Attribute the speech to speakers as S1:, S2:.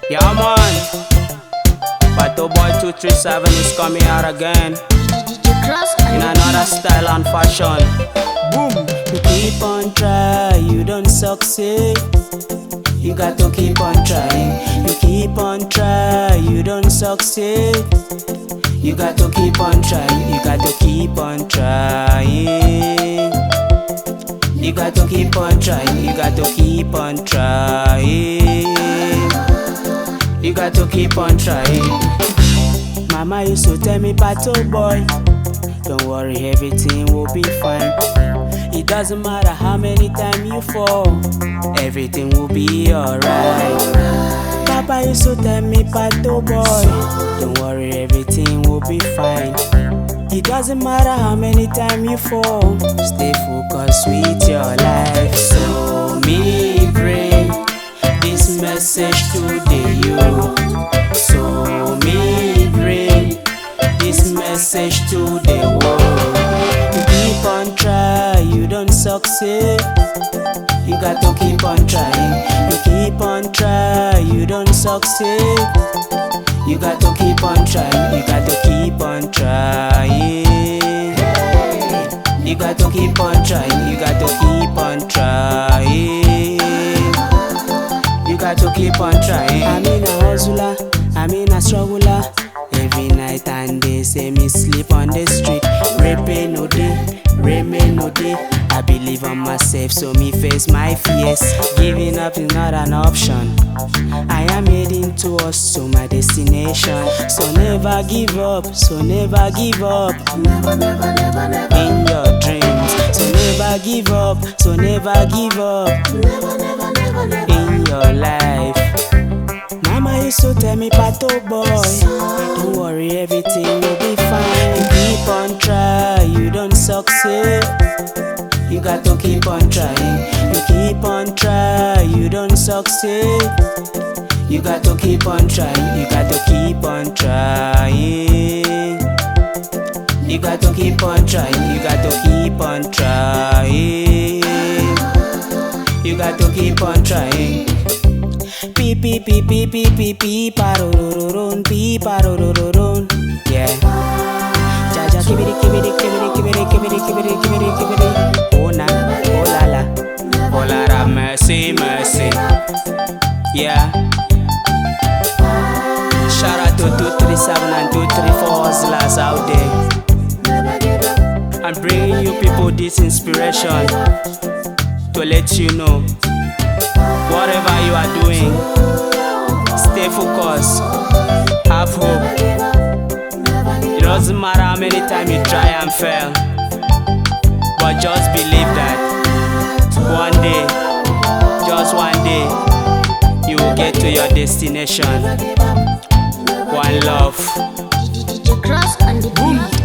S1: Yeah man, Patoboy237 is coming out again in another style and fashion. Boom! You keep on trying, you don't succeed. You got to keep on trying. You keep on trying, you don't succeed. You got to keep on trying. You got to keep on trying. You got to keep on trying. You got to keep on trying. You got to keep on trying. Mama used to tell me, Patoboy, don't worry, everything will be fine. It doesn't matter how many times you fall, everything will be alright. Papa used to tell me, Patoboy, don't worry, everything will be fine. It doesn't matter how many times you fall, stay focused with your life. So me bring this message to the youth. So me bring this message to the world. You keep on trying, you don't succeed. You got to keep on trying. You keep on trying, you don't succeed. You got to keep on trying. You got to keep on trying. You got to keep on trying. You got to keep on trying. You got to keep on trying. I'm in a hustler, I'm in a struggler. Every night and day say me sleep on the street. Rape no day, remain no day. I believe on myself, so me face my fears. Giving up is not an option. I am heading towards to my destination. So never give up, so never give up.
S2: Never, never, never, never.
S1: In your dreams, so never give up, so never give up.
S2: Never, never, never, never.
S1: In your life. Mama used to tell me, Patoboy, don't worry, everything will be fine. You keep on trying, you don't succeed. You got to keep on trying. You keep on trying, you don't succeed. You got to keep on trying. You got to keep on trying. You got to keep on trying. You got to keep on trying. You got to keep on trying. Pee pee pee pee pee pee pee parorororun, pee parorororun. Yeah. Jaja kibiri kibiri kibiri kibiri kibiri kibiri kibiri kibiri. Oh na, oh la la, oh la la, mercy mercy. Yeah. Shout out to 237 and 234 hustlers out there. I'm bringing you people this inspiration to let you know, whatever you are doing, stay focused, have hope. It doesn't matter how many times you try and fail, but just believe that one day, just one day, you will get to your destination. One love.
S2: Cross on the beat.